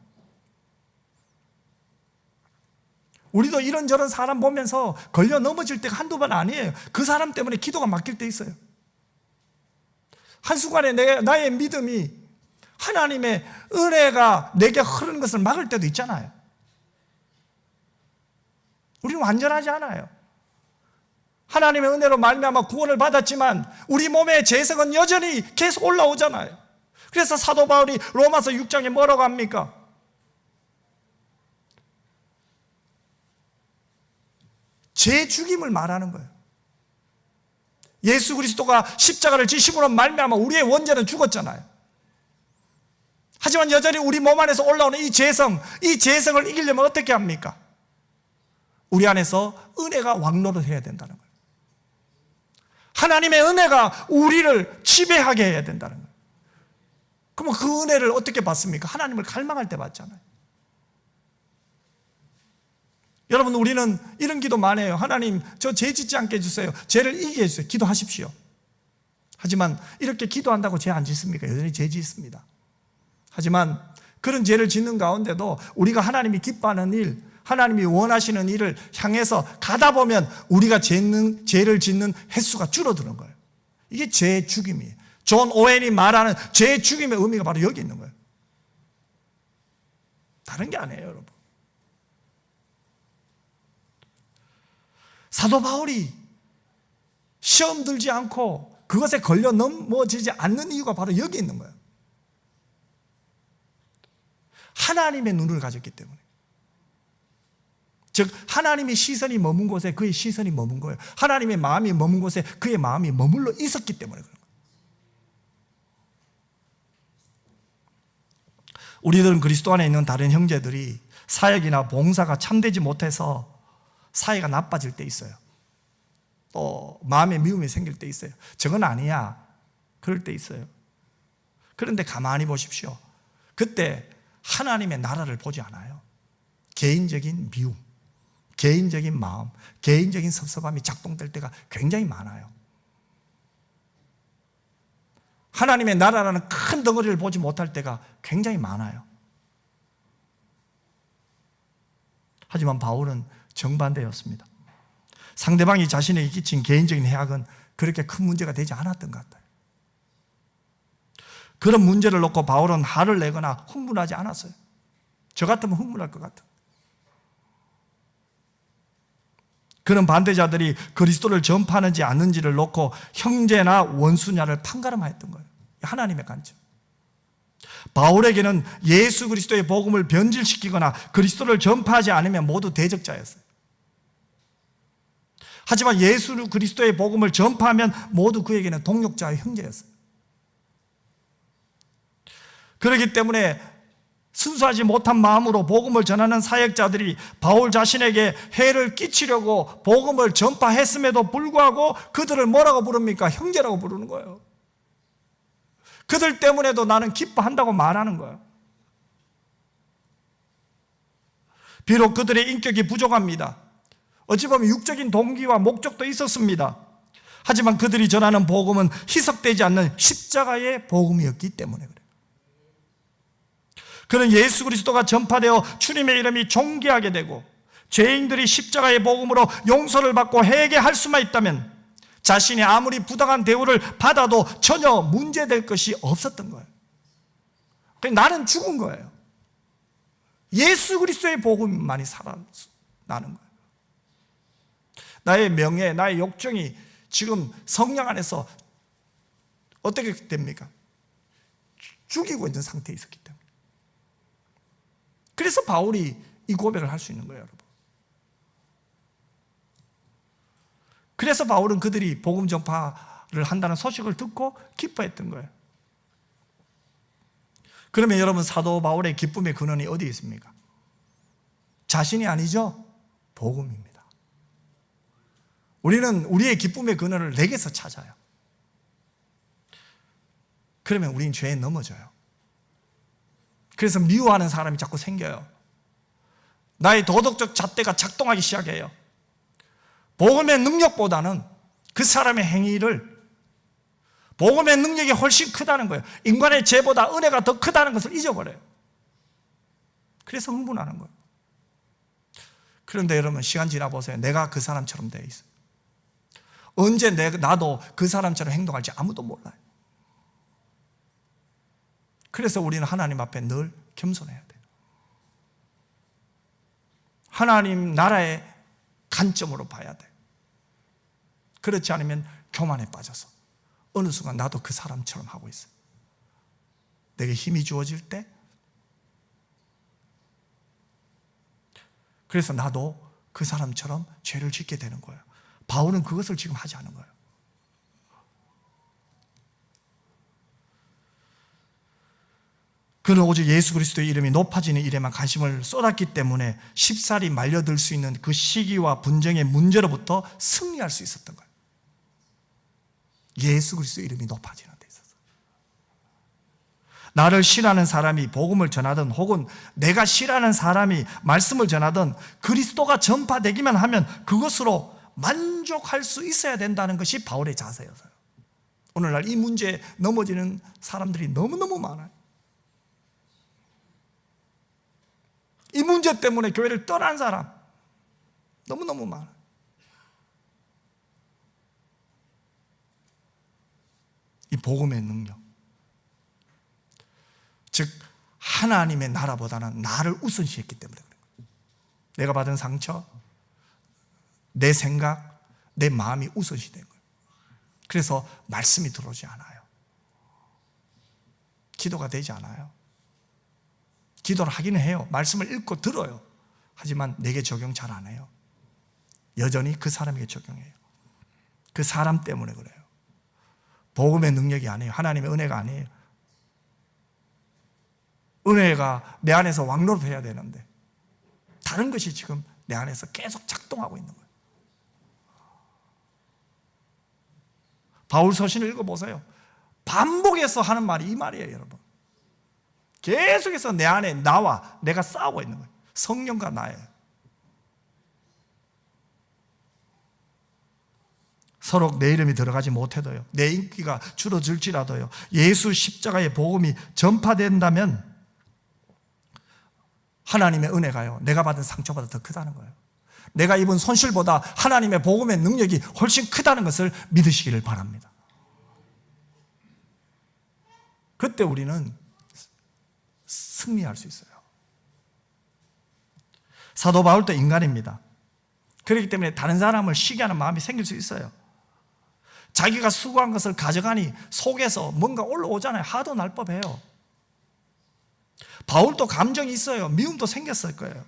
우리도 이런저런 사람 보면서 걸려 넘어질 때가 한두 번 아니에요. 그 사람 때문에 기도가 막힐 때 있어요. 한순간에 나의 믿음이 하나님의 은혜가 내게 흐르는 것을 막을 때도 있잖아요. 우리는 완전하지 않아요. 하나님의 은혜로 말미암아 구원을 받았지만 우리 몸의 죄성은 여전히 계속 올라오잖아요. 그래서 사도 바울이 로마서 6장에 뭐라고 합니까? 죄 죽임을 말하는 거예요. 예수 그리스도가 십자가를 지심으로 말미암아 우리의 원죄는 죽었잖아요. 하지만 여전히 우리 몸 안에서 올라오는 이 죄성을 이기려면 어떻게 합니까? 우리 안에서 은혜가 왕노를 해야 된다는 거예요. 하나님의 은혜가 우리를 지배하게 해야 된다는 거예요. 그럼 그 은혜를 어떻게 받습니까? 하나님을 갈망할 때 받잖아요. 여러분, 우리는 이런 기도 많이 해요. 하나님, 저 죄 짓지 않게 해주세요. 죄를 이기게 해주세요. 기도하십시오. 하지만 이렇게 기도한다고 죄 안 짓습니까? 여전히 죄 짓습니다. 하지만 그런 죄를 짓는 가운데도 우리가 하나님이 기뻐하는 일, 하나님이 원하시는 일을 향해서 가다 보면 우리가 죄를 짓는 횟수가 줄어드는 거예요. 이게 죄 죽임이에요. 존 오웬이 말하는 죄 죽임의 의미가 바로 여기 있는 거예요. 다른 게 아니에요, 여러분. 사도 바울이 시험 들지 않고 그것에 걸려 넘어지지 않는 이유가 바로 여기 있는 거예요. 하나님의 눈을 가졌기 때문에. 즉 하나님의 시선이 머문 곳에 그의 시선이 머문 거예요. 하나님의 마음이 머문 곳에 그의 마음이 머물러 있었기 때문에 그런 거예요. 우리들은 그리스도 안에 있는 다른 형제들이 사역이나 봉사가 참되지 못해서 사이가 나빠질 때 있어요. 또 마음에 미움이 생길 때 있어요. 저건 아니야, 그럴 때 있어요. 그런데 가만히 보십시오. 그때 하나님의 나라를 보지 않아요. 개인적인 미움, 개인적인 마음, 개인적인 섭섭함이 작동될 때가 굉장히 많아요. 하나님의 나라라는 큰 덩어리를 보지 못할 때가 굉장히 많아요. 하지만 바울은 정반대였습니다. 상대방이 자신에게 끼친 개인적인 해악은 그렇게 큰 문제가 되지 않았던 것 같아요. 그런 문제를 놓고 바울은 화를 내거나 흥분하지 않았어요. 저 같으면 흥분할 것 같아요. 그런 반대자들이 그리스도를 전파하는지 않는지를 놓고 형제나 원수냐를 판가름하였던 거예요. 하나님의 관점. 바울에게는 예수 그리스도의 복음을 변질시키거나 그리스도를 전파하지 않으면 모두 대적자였어요. 하지만 예수 그리스도의 복음을 전파하면 모두 그에게는 동역자와 형제였어요. 그렇기 때문에 순수하지 못한 마음으로 복음을 전하는 사역자들이 바울 자신에게 해를 끼치려고 복음을 전파했음에도 불구하고 그들을 뭐라고 부릅니까? 형제라고 부르는 거예요. 그들 때문에도 나는 기뻐한다고 말하는 거예요. 비록 그들의 인격이 부족합니다. 어찌 보면 육적인 동기와 목적도 있었습니다. 하지만 그들이 전하는 복음은 희석되지 않는 십자가의 복음이었기 때문에 그래요. 그는 예수 그리스도가 전파되어 주님의 이름이 존귀하게 되고 죄인들이 십자가의 복음으로 용서를 받고 회개할 수만 있다면 자신이 아무리 부당한 대우를 받아도 전혀 문제될 것이 없었던 거예요. 나는 죽은 거예요. 예수 그리스도의 복음만이 살아나는 거예요. 나의 명예, 나의 욕정이 지금 성령 안에서 어떻게 됩니까? 죽이고 있는 상태에 있었기 때문에. 그래서 바울이 이 고백을 할 수 있는 거예요, 여러분. 그래서 바울은 그들이 복음 전파를 한다는 소식을 듣고 기뻐했던 거예요. 그러면 여러분, 사도 바울의 기쁨의 근원이 어디에 있습니까? 자신이 아니죠? 복음입니다. 우리는 우리의 기쁨의 근원을 내게서 찾아요. 그러면 우리는 죄에 넘어져요. 그래서 미워하는 사람이 자꾸 생겨요. 나의 도덕적 잣대가 작동하기 시작해요. 복음의 능력보다는 그 사람의 행위를, 복음의 능력이 훨씬 크다는 거예요. 인간의 죄보다 은혜가 더 크다는 것을 잊어버려요. 그래서 흥분하는 거예요. 그런데 여러분, 시간 지나보세요. 내가 그 사람처럼 되어 있어요. 언제 나도 그 사람처럼 행동할지 아무도 몰라요. 그래서 우리는 하나님 앞에 늘 겸손해야 돼요. 하나님 나라의 관점으로 봐야 돼요. 그렇지 않으면 교만에 빠져서 어느 순간 나도 그 사람처럼 하고 있어요. 내게 힘이 주어질 때, 그래서 나도 그 사람처럼 죄를 짓게 되는 거예요. 바울은 그것을 지금 하지 않은 거예요. 그는 오직 예수 그리스도의 이름이 높아지는 일에만 관심을 쏟았기 때문에 쉽사리 말려들 수 있는 그 시기와 분쟁의 문제로부터 승리할 수 있었던 거예요. 예수 그리스도의 이름이 높아지는 데 있어서. 나를 싫어하는 사람이 복음을 전하든 혹은 내가 싫어하는 사람이 말씀을 전하든 그리스도가 전파되기만 하면 그것으로 만족할 수 있어야 된다는 것이 바울의 자세였어요. 오늘날 이 문제에 넘어지는 사람들이 너무너무 많아요. 이 문제 때문에 교회를 떠난 사람 너무너무 많아요. 이 복음의 능력, 즉 하나님의 나라보다는 나를 우선시했기 때문에 그런 거예요. 내가 받은 상처, 내 생각, 내 마음이 우선시 된 거예요. 그래서 말씀이 들어오지 않아요. 기도가 되지 않아요. 기도를 하기는 해요. 말씀을 읽고 들어요. 하지만 내게 적용 잘 안 해요. 여전히 그 사람에게 적용해요. 그 사람 때문에 그래요. 복음의 능력이 아니에요. 하나님의 은혜가 아니에요. 은혜가 내 안에서 왕노릇해야 되는데 다른 것이 지금 내 안에서 계속 작동하고 있는 거예요. 바울 서신을 읽어보세요. 반복해서 하는 말이 이 말이에요, 여러분. 계속해서 내 안에 나와 내가 싸우고 있는 거예요. 성령과 나예요. 서로 내 이름이 들어가지 못해도요, 내 인기가 줄어들지라도요, 예수 십자가의 복음이 전파된다면 하나님의 은혜가요, 내가 받은 상처보다 더 크다는 거예요. 내가 입은 손실보다 하나님의 복음의 능력이 훨씬 크다는 것을 믿으시기를 바랍니다. 그때 우리는 승리할 수 있어요. 사도 바울도 인간입니다. 그렇기 때문에 다른 사람을 시기하는 마음이 생길 수 있어요. 자기가 수고한 것을 가져가니 속에서 뭔가 올라오잖아요. 화도 날 법해요. 바울도 감정이 있어요. 미움도 생겼을 거예요.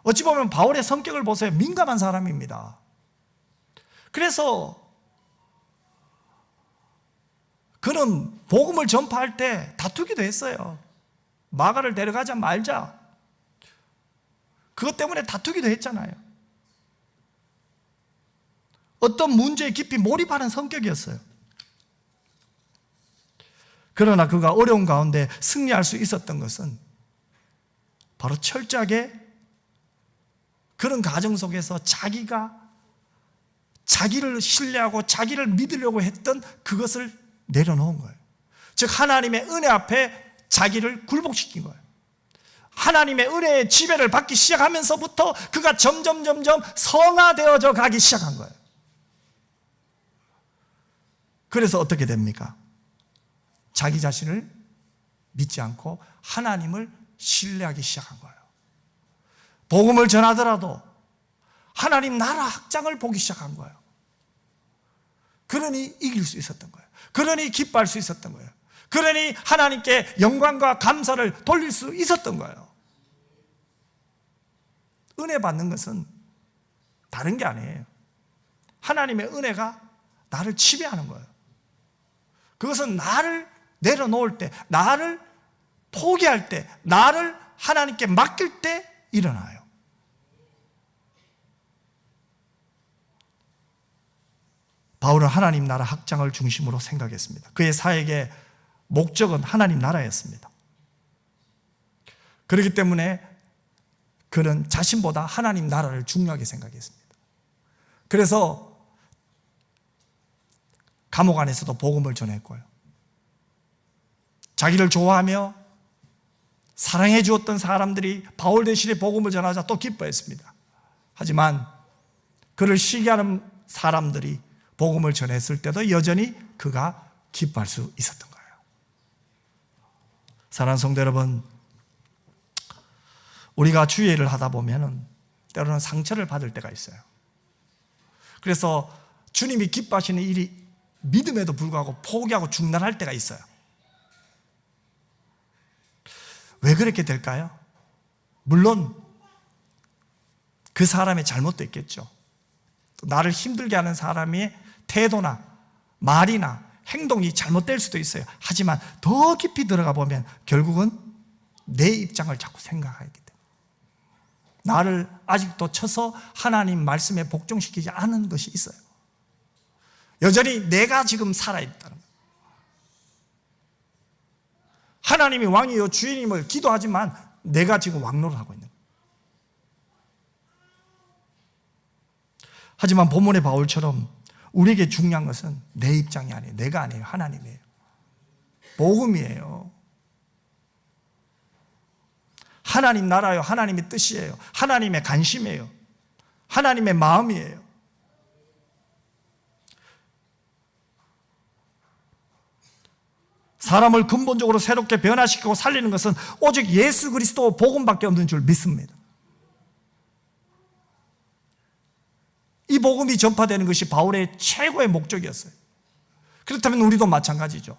어찌 보면 바울의 성격을 보세요. 민감한 사람입니다. 그래서 그는 복음을 전파할 때 다투기도 했어요. 마가를 데려가자 말자. 그것 때문에 다투기도 했잖아요. 어떤 문제에 깊이 몰입하는 성격이었어요. 그러나 그가 어려운 가운데 승리할 수 있었던 것은 바로 철저하게 그런 가정 속에서 자기를 신뢰하고 자기를 믿으려고 했던 그것을 내려놓은 거예요. 즉 하나님의 은혜 앞에 자기를 굴복시킨 거예요. 하나님의 은혜의 지배를 받기 시작하면서부터 그가 점점 성화되어져 가기 시작한 거예요. 그래서 어떻게 됩니까? 자기 자신을 믿지 않고 하나님을 신뢰하기 시작한 거예요. 복음을 전하더라도 하나님 나라 확장을 보기 시작한 거예요. 그러니 이길 수 있었던 거예요. 그러니 기뻐할 수 있었던 거예요. 그러니 하나님께 영광과 감사를 돌릴 수 있었던 거예요. 은혜 받는 것은 다른 게 아니에요. 하나님의 은혜가 나를 지배하는 거예요. 그것은 나를 내려놓을 때, 나를 포기할 때, 나를 하나님께 맡길 때 일어나요. 바울은 하나님 나라 확장을 중심으로 생각했습니다. 그의 사역의 목적은 하나님 나라였습니다. 그렇기 때문에 그는 자신보다 하나님 나라를 중요하게 생각했습니다. 그래서 감옥 안에서도 복음을 전했고요. 자기를 좋아하며 사랑해 주었던 사람들이 바울 대신에 복음을 전하자 또 기뻐했습니다. 하지만 그를 시기하는 사람들이 복음을 전했을 때도 여전히 그가 기뻐할 수 있었던 거예요. 사랑하는 성도 여러분, 우리가 주의 일을 하다 보면 때로는 상처를 받을 때가 있어요. 그래서 주님이 기뻐하시는 일이 믿음에도 불구하고 포기하고 중단할 때가 있어요. 왜 그렇게 될까요? 물론 그 사람의 잘못도 있겠죠. 나를 힘들게 하는 사람의 태도나 말이나 행동이 잘못될 수도 있어요. 하지만 더 깊이 들어가 보면 결국은 내 입장을 자꾸 생각하기 때문에 나를 아직도 쳐서 하나님 말씀에 복종시키지 않은 것이 있어요. 여전히 내가 지금 살아있다는 거예요. 하나님이 왕이요 주인임을 기도하지만 내가 지금 왕노를 하고 있는 거예요. 하지만 본문의 바울처럼 우리에게 중요한 것은 내 입장이 아니에요. 내가 아니에요. 하나님이에요. 복음이에요. 하나님 나라요. 하나님의 뜻이에요. 하나님의 관심이에요. 하나님의 마음이에요. 사람을 근본적으로 새롭게 변화시키고 살리는 것은 오직 예수 그리스도 복음밖에 없는 줄 믿습니다. 이 복음이 전파되는 것이 바울의 최고의 목적이었어요. 그렇다면 우리도 마찬가지죠.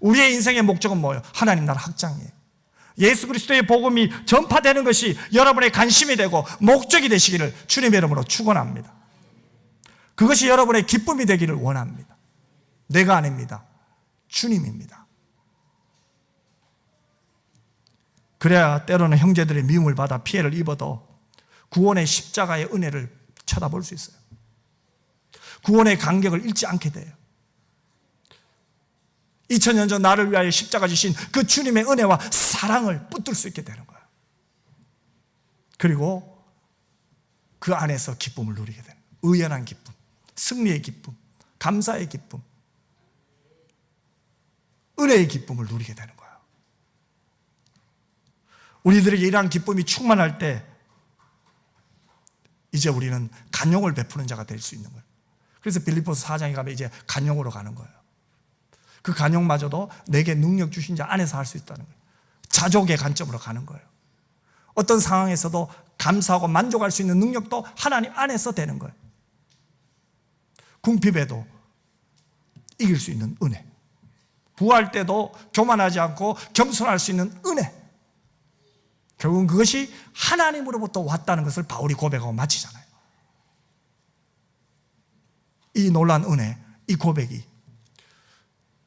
우리의 인생의 목적은 뭐예요? 하나님 나라 확장이에요. 예수 그리스도의 복음이 전파되는 것이 여러분의 관심이 되고 목적이 되시기를 주님의 이름으로 축원합니다. 그것이 여러분의 기쁨이 되기를 원합니다. 내가 아닙니다. 주님입니다. 그래야 때로는 형제들의 미움을 받아 피해를 입어도 구원의 십자가의 은혜를 쳐다볼 수 있어요. 구원의 간격을 잃지 않게 돼요. 2000년 전 나를 위하여 십자가 지신 그 주님의 은혜와 사랑을 붙들 수 있게 되는 거예요. 그리고 그 안에서 기쁨을 누리게 되는 거예요. 의연한 기쁨, 승리의 기쁨, 감사의 기쁨, 은혜의 기쁨을 누리게 되는 거예요. 우리들에게 이러한 기쁨이 충만할 때 이제 우리는 간용을 베푸는 자가 될 수 있는 거예요. 그래서 빌립보서 4장에 가면 이제 간용으로 가는 거예요. 그 간용마저도 내게 능력 주신 자 안에서 할 수 있다는 거예요. 자족의 관점으로 가는 거예요. 어떤 상황에서도 감사하고 만족할 수 있는 능력도 하나님 안에서 되는 거예요. 궁핍에도 이길 수 있는 은혜, 부할 때도 교만하지 않고 겸손할 수 있는 은혜, 결국은 그것이 하나님으로부터 왔다는 것을 바울이 고백하고 마치잖아요. 이 놀라운 은혜, 이 고백이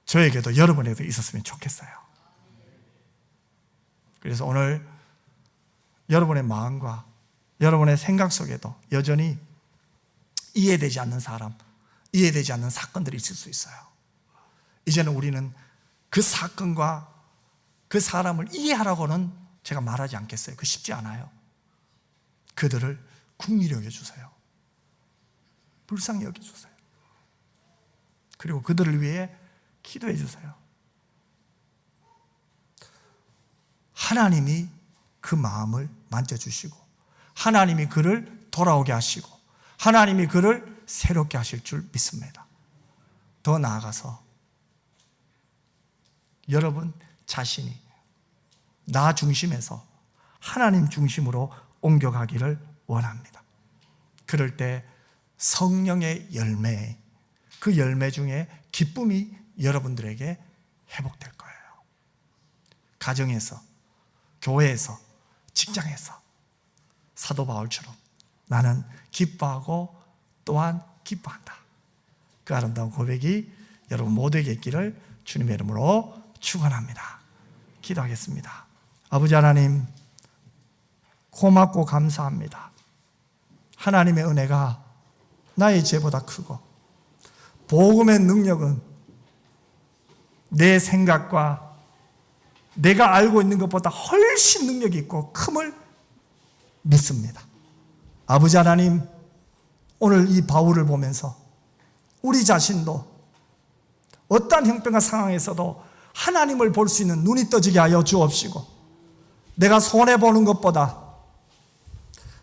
저에게도 여러분에게도 있었으면 좋겠어요. 그래서 오늘 여러분의 마음과 여러분의 생각 속에도 여전히 이해되지 않는 사람, 이해되지 않는 사건들이 있을 수 있어요. 이제는 우리는 그 사건과 그 사람을 이해하라고는 제가 말하지 않겠어요. 그 쉽지 않아요. 그들을 긍휼히 여겨주세요. 불쌍히 여겨주세요. 그리고 그들을 위해 기도해 주세요. 하나님이 그 마음을 만져주시고 하나님이 그를 돌아오게 하시고 하나님이 그를 새롭게 하실 줄 믿습니다. 더 나아가서 여러분 자신이 나 중심에서 하나님 중심으로 옮겨가기를 원합니다. 그럴 때 성령의 열매, 그 열매 중에 기쁨이 여러분들에게 회복될 거예요. 가정에서, 교회에서, 직장에서 사도 바울처럼 나는 기뻐하고 또한 기뻐한다. 그 아름다운 고백이 여러분 모두에게 있기를 주님의 이름으로 축원합니다. 기도하겠습니다. 아버지 하나님, 고맙고 감사합니다. 하나님의 은혜가 나의 죄보다 크고 복음의 능력은 내 생각과 내가 알고 있는 것보다 훨씬 능력이 있고 큼을 믿습니다. 아버지 하나님, 오늘 이 바울을 보면서 우리 자신도 어떠한 형편과 상황에서도 하나님을 볼 수 있는 눈이 떠지게 하여 주옵시고 내가 손해보는 것보다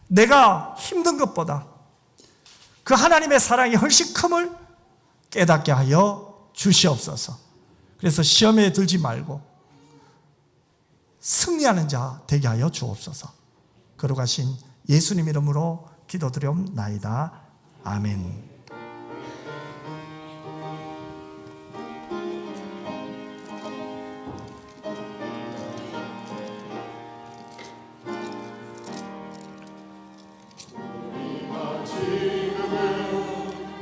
내가 힘든 것보다 그 하나님의 사랑이 훨씬 큼을 깨닫게 하여 주시옵소서. 그래서 시험에 들지 말고 승리하는 자 되게 하여 주옵소서. 거룩하신 예수님 이름으로 기도드리옵나이다. 아멘.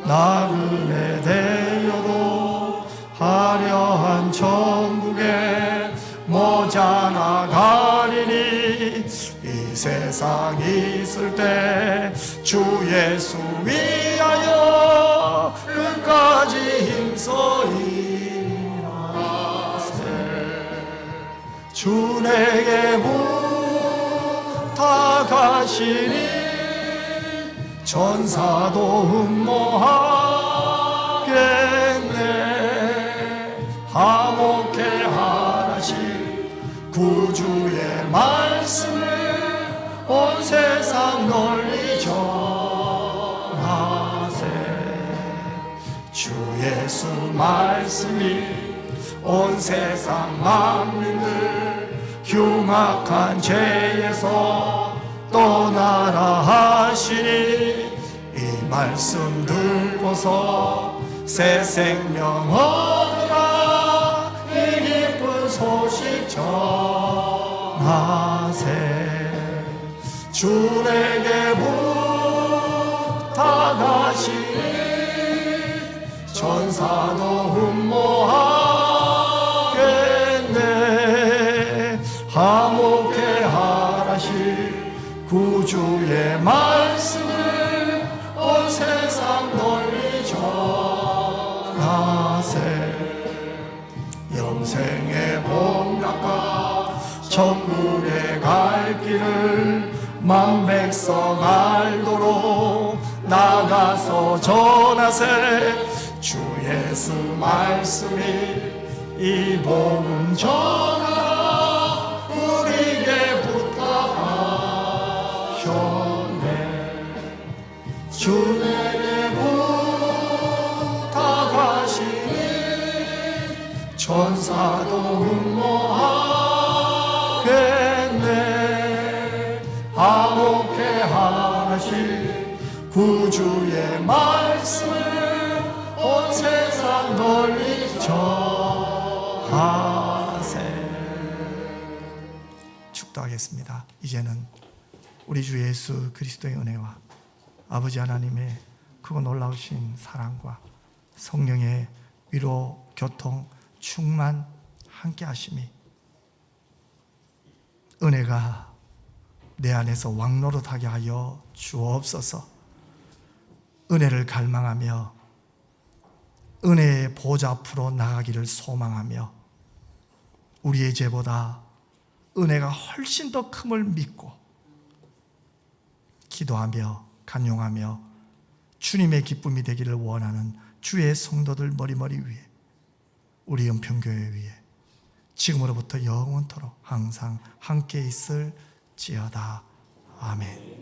나그네 되어도 화려한 천국에 모자나 가리니 이 세상 있을 때 주 예수 위하여 끝까지 힘써 일하세. 주 내게 부탁하시니 천사도 흠모하겠네. 화목해 하라실 구주의 말씀을 온 세상 널리 전하세. 주 예수 말씀이 온 세상 만민들 흉악한 죄에서 떠나라 하시니 이 말씀 듣고서 새 생명 얻으라. 이 기쁜 소식 전하세. 주 내게 부탁하시니 천사도 흠모하겠네. 화목해 하라실 구주의 말씀을 온 세상 널리 전하세. 영생의 복락과 천국에 갈 길을 만백성 알도록 나가서 전하세. 주 예수 말씀이 이 복음 전하라. 우리에게 부탁하셨네. 주 내게 부탁하시니 천사도 흠모하겠네. 화목해 하실 구주의 말씀을 온 세상 널리 전하세. 축도 축도하겠습니다. 이제는 우리 주 예수 그리스도의 은혜와 아버지 하나님의 크고 놀라우신 사랑과 성령의 위로, 교통, 충만 함께 하심이 은혜가 내 안에서 왕노릇하게 하여 주옵소서. 은혜를 갈망하며 은혜의 보좌 앞으로 나가기를 소망하며 우리의 죄보다 은혜가 훨씬 더 큼을 믿고 기도하며 간용하며 주님의 기쁨이 되기를 원하는 주의 성도들 머리머리 위에 우리 은평교회 위에 지금으로부터 영원토록 항상 함께 있을지어다. 아멘.